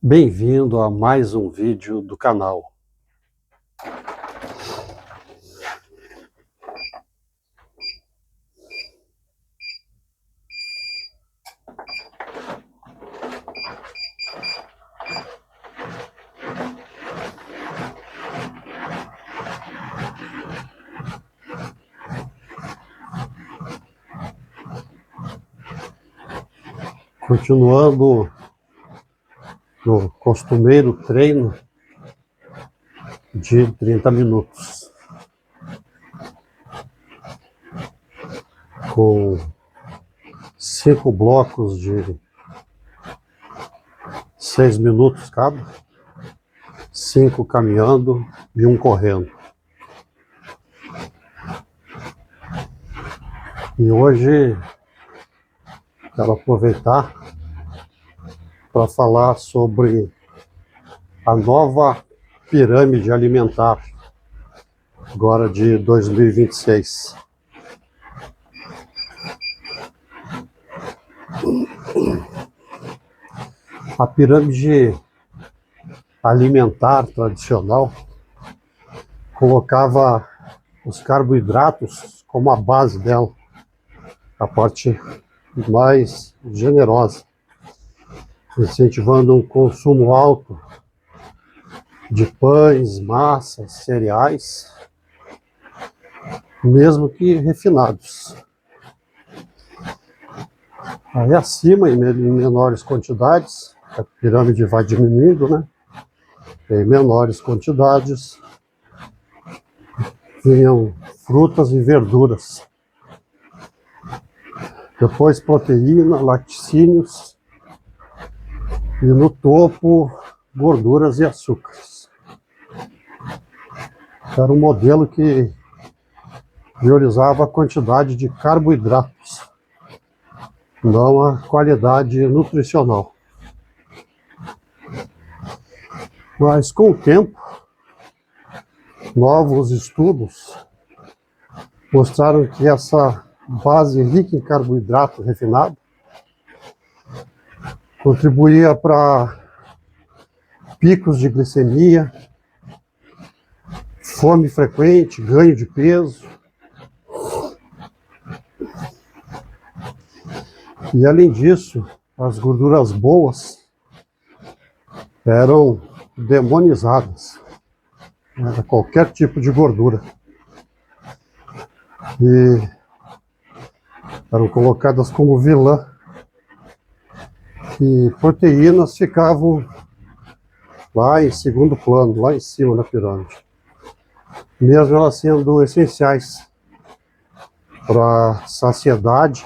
Bem-vindo a mais um vídeo do canal. Continuando no costumeiro treino de 30 minutos, com 5 blocos de 6 minutos cada, 5 caminhando e 1 correndo. E hoje quero aproveitar para falar sobre a nova pirâmide alimentar, agora de 2026. A pirâmide alimentar tradicional colocava os carboidratos como a base dela, a parte mais generosa, incentivando um consumo alto de pães, massas, cereais, mesmo que refinados. Aí acima, em menores quantidades, a pirâmide vai diminuindo, né? Em menores quantidades, vinham frutas e verduras. Depois proteína, laticínios e no topo gorduras e açúcares. Era um modelo que priorizava a quantidade de carboidratos, não a qualidade nutricional. Mas com o tempo, novos estudos mostraram que essa base rica em carboidrato refinado contribuía para picos de glicemia, fome frequente, ganho de peso. E além disso, as gorduras boas eram demonizadas. Era qualquer tipo de gordura. E eram colocadas como vilã. E proteínas ficavam lá em segundo plano, lá em cima da pirâmide. Mesmo elas sendo essenciais para saciedade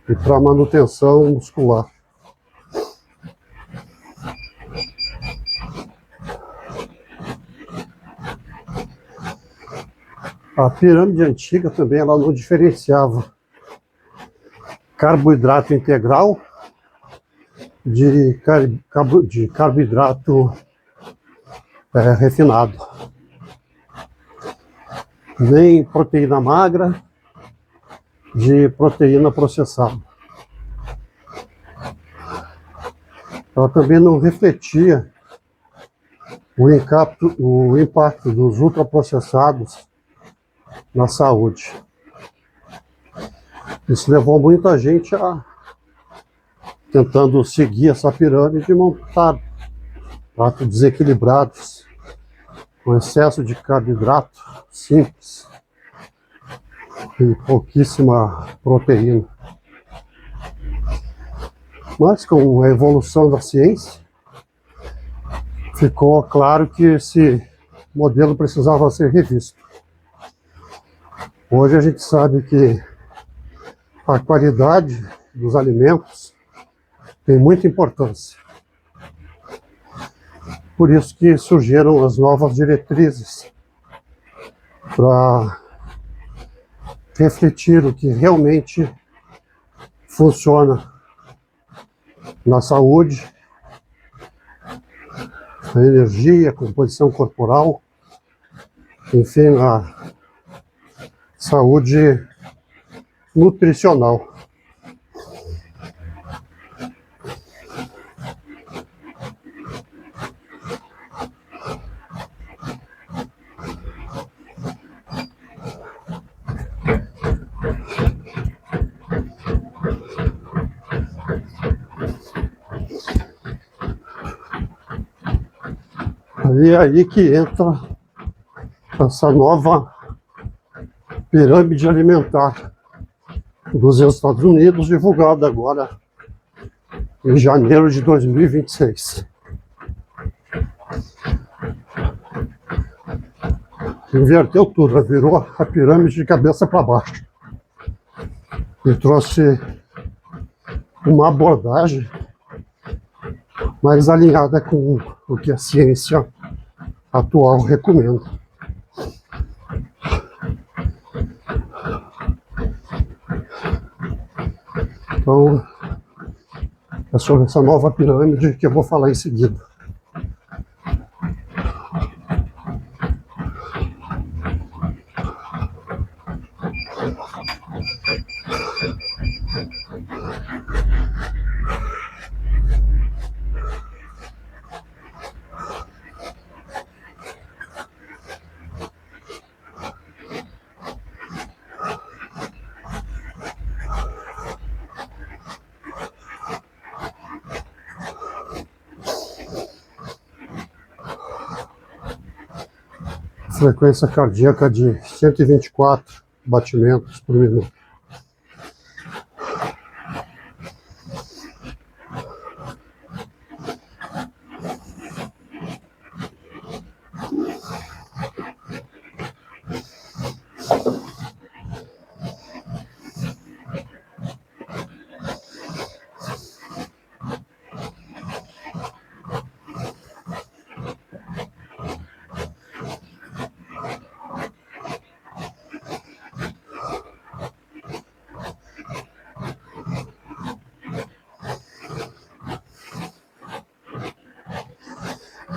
e para manutenção muscular. A pirâmide antiga também ela não diferenciava carboidrato integral de carboidrato refinado, nem proteína magra de proteína processada. Ela também não refletia o impacto dos ultraprocessados na saúde. Isso levou muita gente a tentando seguir essa pirâmide e montar pratos desequilibrados, com excesso de carboidrato simples e pouquíssima proteína. Mas com a evolução da ciência, ficou claro que esse modelo precisava ser revisto. Hoje a gente sabe que a qualidade dos alimentos tem muita importância. Por isso que surgiram as novas diretrizes para refletir o que realmente funciona na saúde, a energia, a composição corporal, enfim, a saúde nutricional. E é aí que entra essa nova pirâmide alimentar dos Estados Unidos, divulgada agora em janeiro de 2026. Inverteu tudo, virou a pirâmide de cabeça para baixo. E trouxe uma abordagem mais alinhada com o que a ciência atual recomenda. Então, é sobre essa nova pirâmide que eu vou falar em seguida. Frequência cardíaca de 124 batimentos por minuto.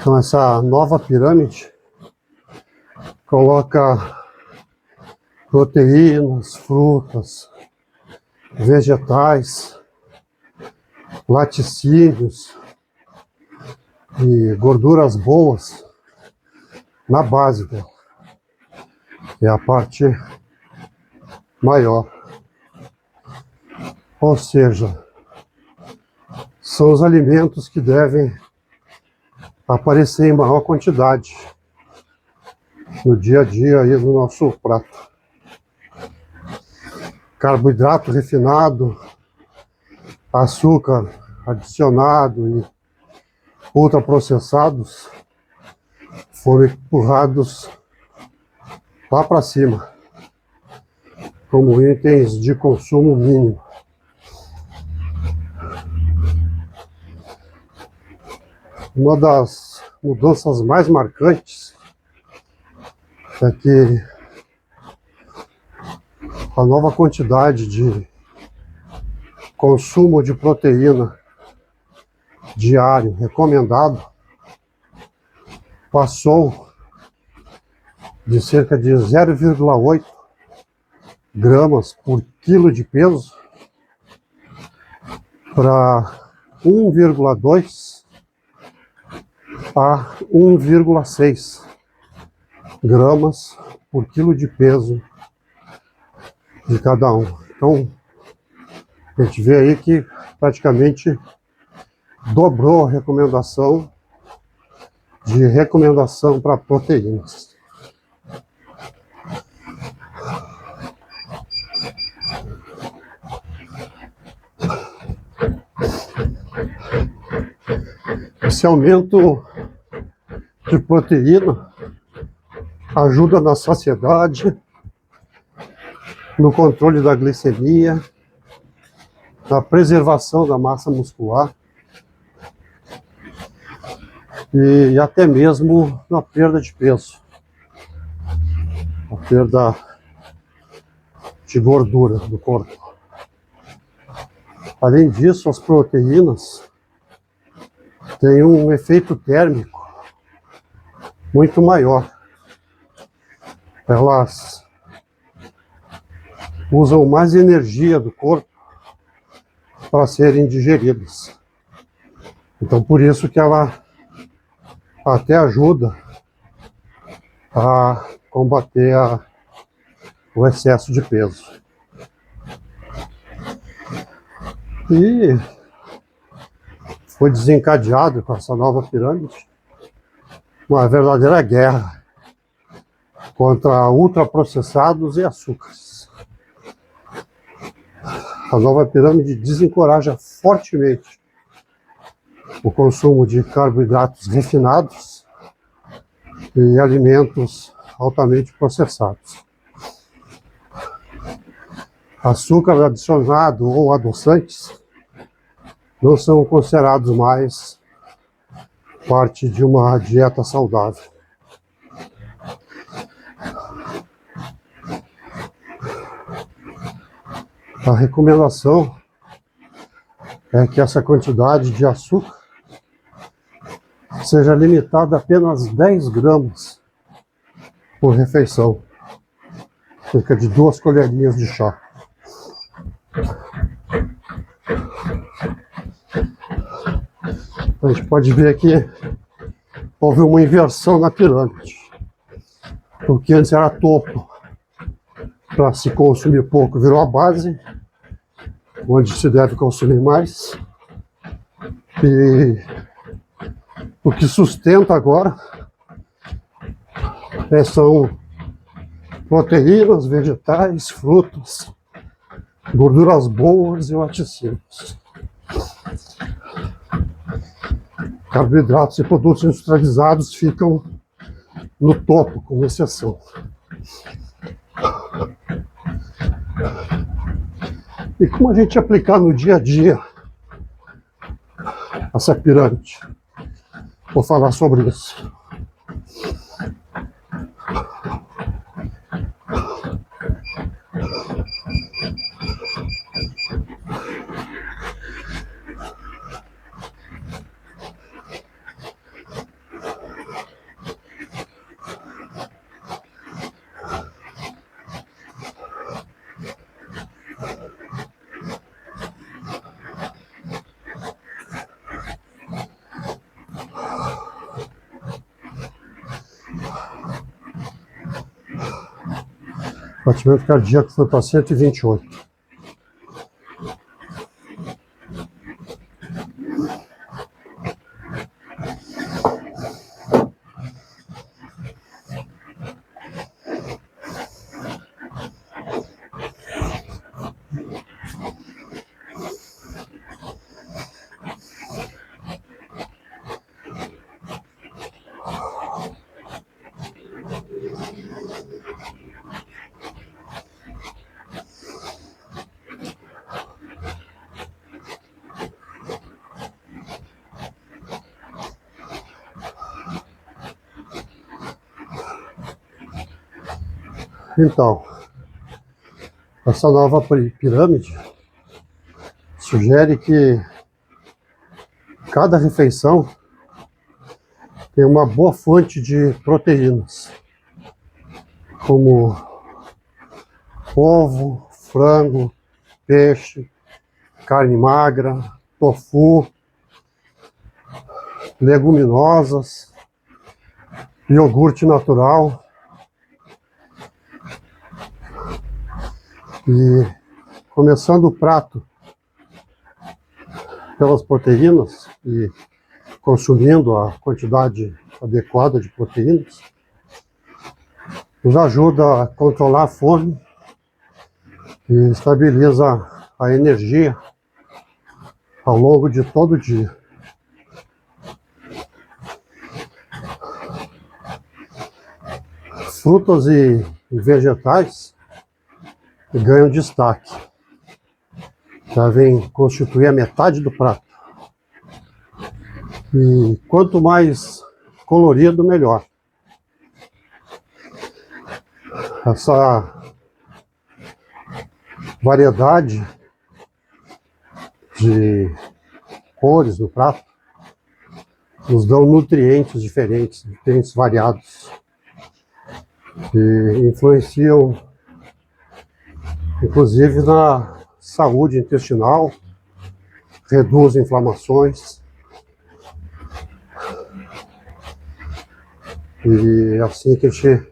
Então, essa nova pirâmide coloca proteínas, frutas, vegetais, laticínios e gorduras boas na base dela. É a parte maior. Ou seja, são os alimentos que devem aparecer em maior quantidade no dia a dia aí no nosso prato. Carboidrato refinado, açúcar adicionado e ultraprocessados foram empurrados lá para cima como itens de consumo mínimo. Uma das mudanças mais marcantes é que a nova quantidade de consumo de proteína diário recomendado passou de cerca de 0,8 gramas por quilo de peso para 1,2 a 1,6 gramas por quilo de peso de cada um. Então, a gente vê aí que praticamente dobrou a recomendação para proteínas. Esse aumento de proteína ajuda na saciedade, no controle da glicemia, na preservação da massa muscular e até mesmo na perda de peso, a perda de gordura do corpo. Além disso, as proteínas têm um efeito térmico muito maior. Elas usam mais energia do corpo para serem digeridas. Então, por isso que ela até ajuda a combater o excesso de peso. E foi desencadeado com essa nova pirâmide uma verdadeira guerra contra ultraprocessados e açúcares. A nova pirâmide desencoraja fortemente o consumo de carboidratos refinados e alimentos altamente processados. Açúcar adicionado ou adoçantes não são considerados mais parte de uma dieta saudável. A recomendação é que essa quantidade de açúcar seja limitada a apenas 10 gramas por refeição, cerca de 2 colherinhas de chá. A gente pode ver que houve uma inversão na pirâmide. O que antes era topo para se consumir pouco virou a base, onde se deve consumir mais. E o que sustenta agora são proteínas, vegetais, frutas, gorduras boas e laticínios. Carboidratos e produtos industrializados ficam no topo, com exceção. E como a gente aplicar no dia a dia essa pirâmide? Vou falar sobre isso. O batimento cardíaco foi para 128. Então, essa nova pirâmide sugere que cada refeição tem uma boa fonte de proteínas, como ovo, frango, peixe, carne magra, tofu, leguminosas, iogurte natural. E começando o prato pelas proteínas e consumindo a quantidade adequada de proteínas, nos ajuda a controlar a fome e estabiliza a energia ao longo de todo o dia. Frutas e vegetais ganham destaque. Devem constituir a metade do prato. E quanto mais colorido, melhor. Essa variedade de cores no prato nos dão nutrientes diferentes, nutrientes variados, que influenciam inclusive na saúde intestinal, reduz inflamações. E é assim que a gente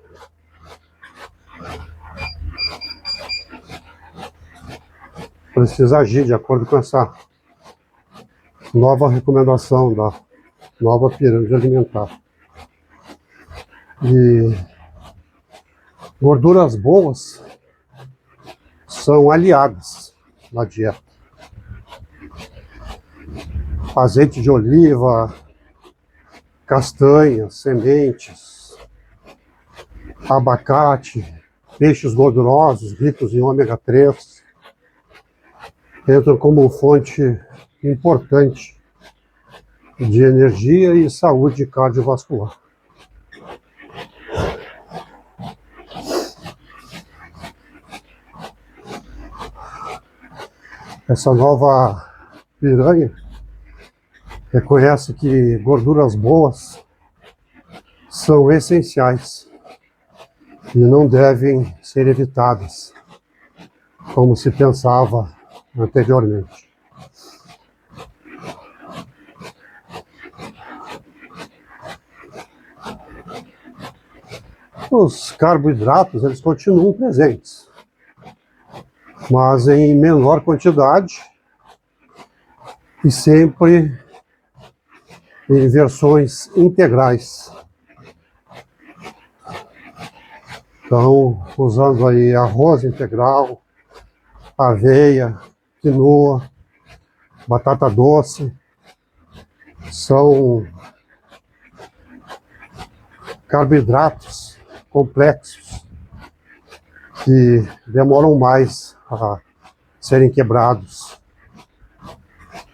precisa agir de acordo com essa nova recomendação da nova pirâmide alimentar. E gorduras boas são aliadas na dieta. Azeite de oliva, castanhas, sementes, abacate, peixes gordurosos ricos em ômega 3 entram como fonte importante de energia e saúde cardiovascular. Essa nova piranha reconhece que gorduras boas são essenciais e não devem ser evitadas, como se pensava anteriormente. Os carboidratos, eles continuam presentes, mas em menor quantidade e sempre em versões integrais. Então, usando aí arroz integral, aveia, quinoa, batata doce, são carboidratos complexos que demoram mais a serem quebrados.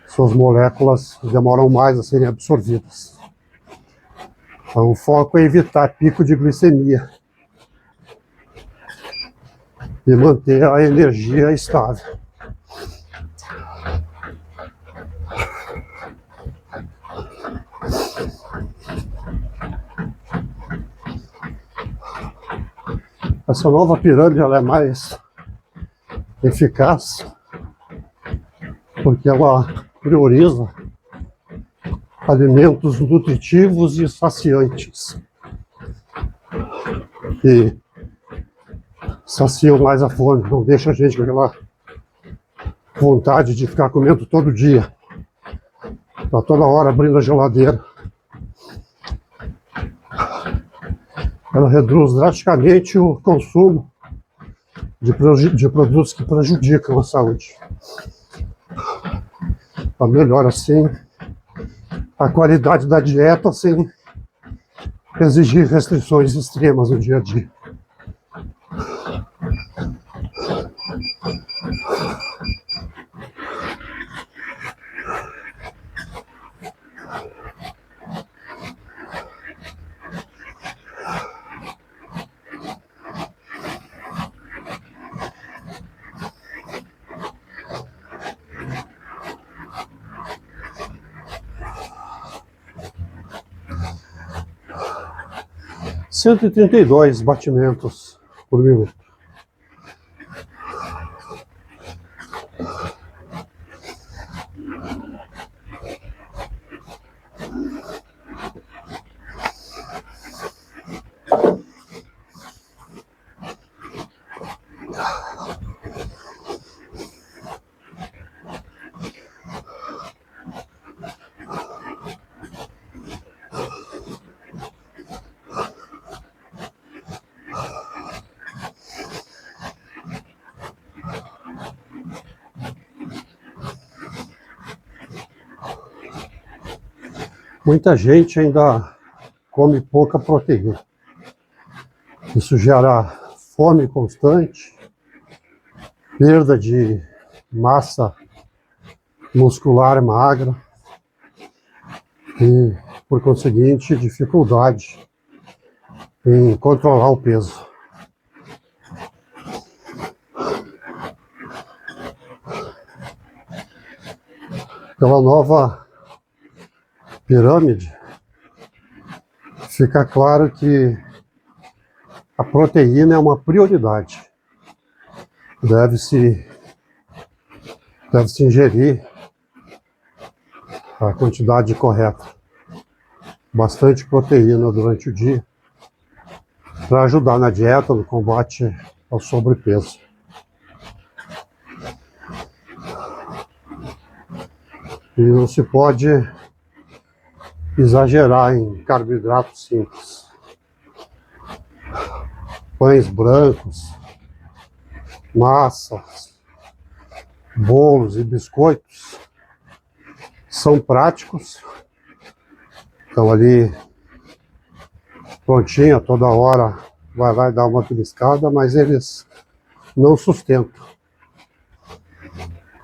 Suas moléculas demoram mais a serem absorvidas. Então, o foco é evitar pico de glicemia e manter a energia estável. Essa nova pirâmide ela é mais eficaz porque ela prioriza alimentos nutritivos e saciantes, que saciam mais a fome, não deixa a gente com aquela vontade de ficar comendo todo dia, tá toda hora abrindo a geladeira. Ela reduz drasticamente o consumo de produtos que prejudicam a saúde. Ela melhora assim a qualidade da dieta sem exigir restrições extremas no dia a dia. Cento e 132 batimentos por minuto. Muita gente ainda come pouca proteína. Isso gera fome constante, perda de massa muscular magra e, por conseguinte, dificuldade em controlar o peso. Pela nova pirâmide, fica claro que a proteína é uma prioridade. Deve-se ingerir a quantidade correta, bastante proteína durante o dia, para ajudar na dieta, no combate ao sobrepeso. E não se pode exagerar em carboidratos simples. pães brancos, massas, bolos e biscoitos são práticos, estão ali prontinho, a toda hora vai dar uma beliscada, mas eles não sustentam.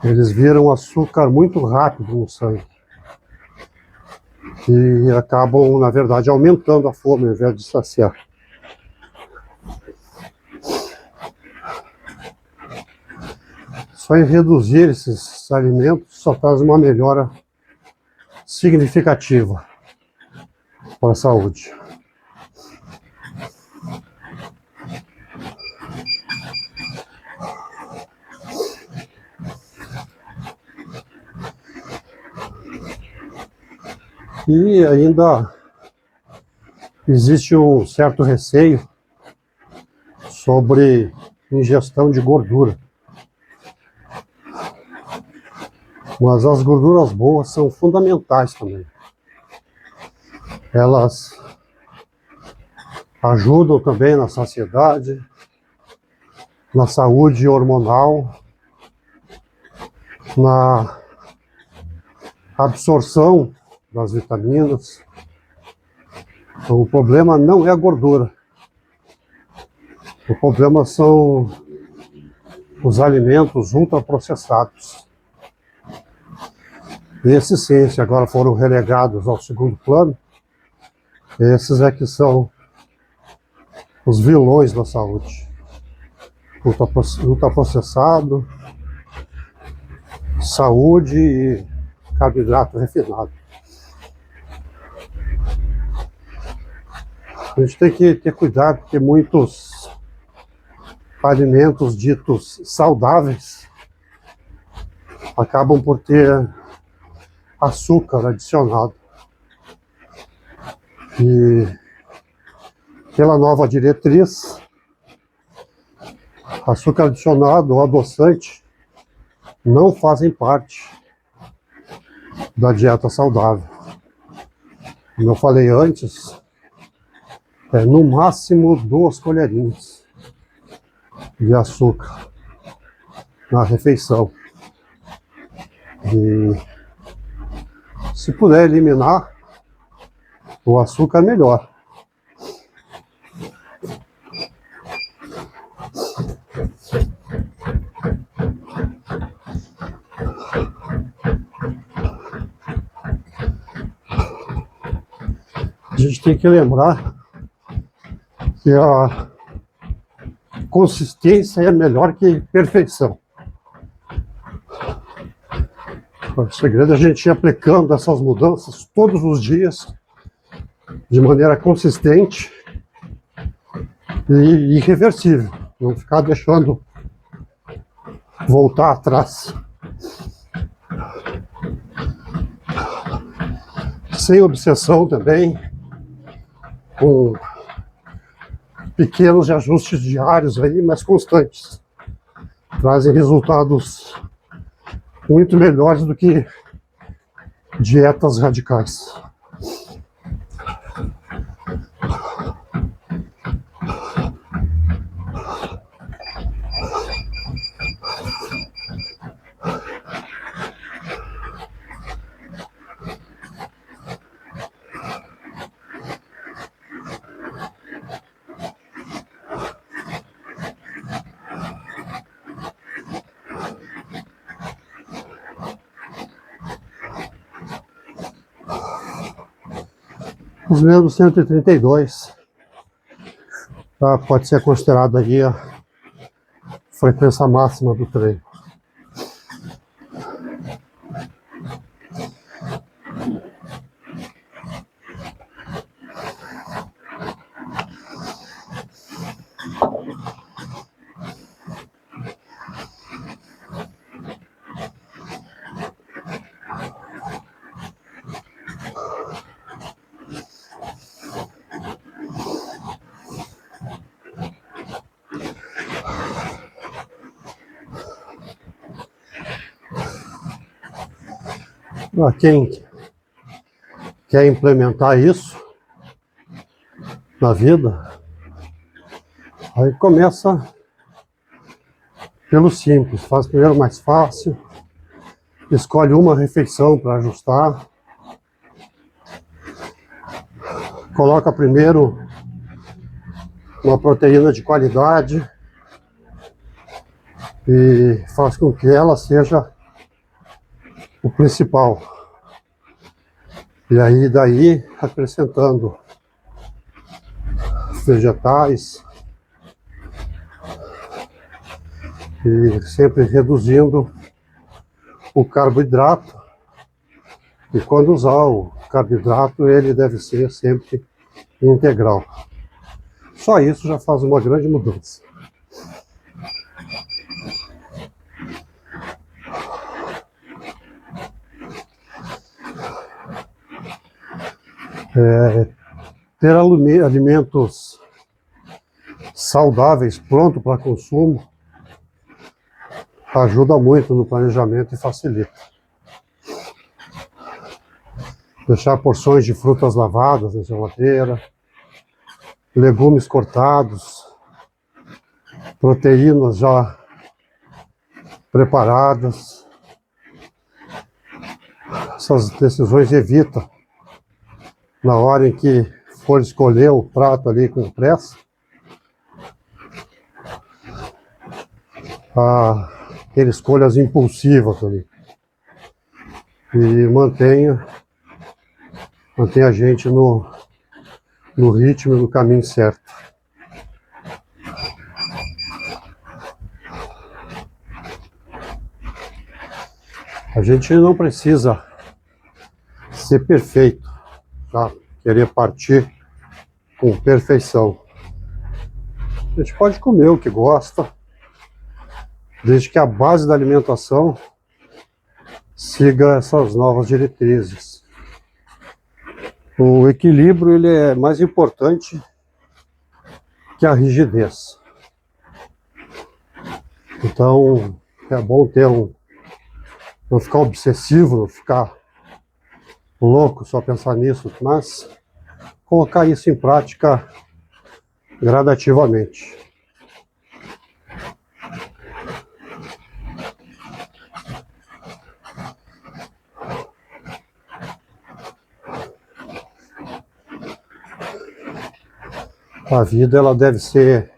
Eles viram açúcar muito rápido no sangue e acabam, na verdade, aumentando a fome ao invés de saciar. Só em reduzir esses alimentos só traz uma melhora significativa para a saúde. E ainda existe um certo receio sobre ingestão de gordura. Mas as gorduras boas são fundamentais também. Elas ajudam também na saciedade, na saúde hormonal, na absorção das vitaminas. Então, o problema não é a gordura. O problema são os alimentos ultraprocessados. Esses sim, se agora foram relegados ao segundo plano, esses é que são os vilões da saúde. Ultraprocessado, saúde e carboidrato refinado. A gente tem que ter cuidado, porque muitos alimentos ditos saudáveis acabam por ter açúcar adicionado. E pela nova diretriz, açúcar adicionado ou adoçante não fazem parte da dieta saudável. Como eu falei antes, no máximo 2 colherinhas de açúcar na refeição. E se puder eliminar o açúcar, melhor. A gente tem que lembrar que a consistência é melhor que perfeição. O segredo é a gente ir aplicando essas mudanças todos os dias, de maneira consistente e irreversível. Não ficar deixando voltar atrás. Sem obsessão também, com pequenos ajustes diários aí, mas constantes. Trazem resultados muito melhores do que dietas radicais. Os mesmos 132 pode ser considerado aí a frequência máxima do treino. Quem quer implementar isso na vida, Aí começa pelo simples, faz primeiro o mais fácil, escolhe uma refeição para ajustar, coloca primeiro uma proteína de qualidade e faz com que ela seja o principal. E aí daí acrescentando vegetais e sempre reduzindo o carboidrato. E quando usar o carboidrato, ele deve ser sempre integral. Só isso já faz uma grande mudança. Ter alimentos saudáveis, prontos para consumo, ajuda muito no planejamento e facilita. Deixar porções de frutas lavadas na geladeira, legumes cortados, proteínas já preparadas. Essas decisões evita, na hora em que for escolher o prato ali com pressa, ter escolhas impulsivas ali. E mantenha a gente no ritmo e no caminho certo. A gente não precisa ser perfeito, tá? Querer partir com perfeição. A gente pode comer o que gosta, desde que a base da alimentação siga essas novas diretrizes. O equilíbrio ele é mais importante que a rigidez. Então é bom ter não ficar obsessivo, não ficar louco só pensar nisso, mas colocar isso em prática gradativamente. A vida ela deve ser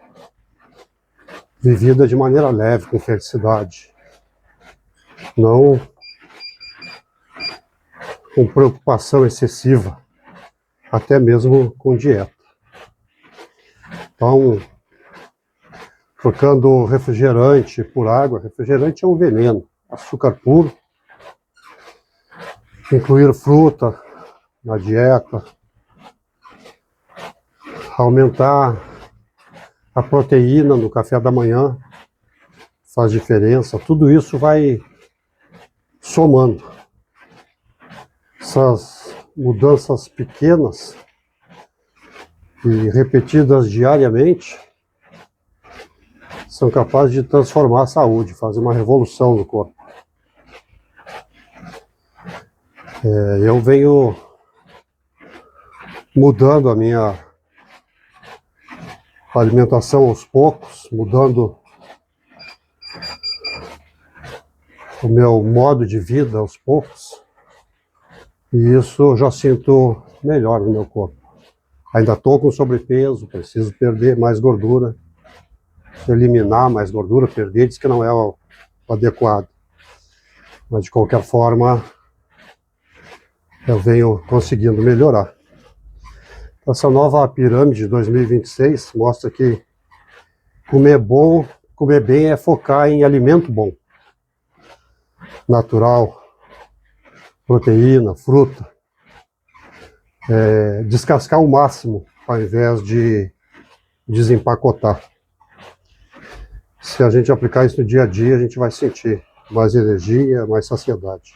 vivida de maneira leve, com felicidade, não com preocupação excessiva, até mesmo com dieta. Então, trocando refrigerante por água, refrigerante é um veneno, açúcar puro, incluir fruta na dieta, aumentar a proteína no café da manhã, faz diferença, tudo isso vai somando. Essas mudanças pequenas e repetidas diariamente são capazes de transformar a saúde, fazer uma revolução no corpo. Eu venho mudando a minha alimentação aos poucos, mudando o meu modo de vida aos poucos, e isso eu já sinto melhor no meu corpo. Ainda estou com sobrepeso, preciso perder mais gordura, eliminar mais gordura, perder diz que não é o adequado, mas de qualquer forma eu venho conseguindo melhorar. Essa nova pirâmide de 2026 mostra que comer bem é focar em alimento bom, natural, proteína, fruta, descascar o máximo ao invés de desempacotar. Se a gente aplicar isso no dia a dia, a gente vai sentir mais energia, mais saciedade.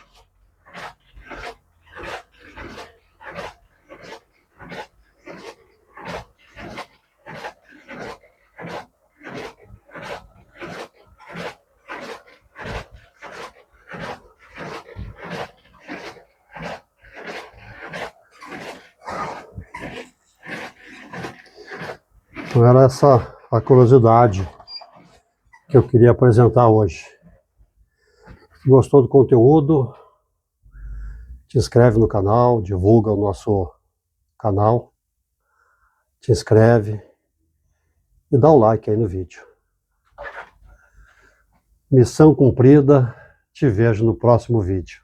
Então era essa a curiosidade que eu queria apresentar hoje. Se gostou do conteúdo, te inscreve no canal, divulga o nosso canal, te inscreve e dá um like aí no vídeo. Missão cumprida, te vejo no próximo vídeo.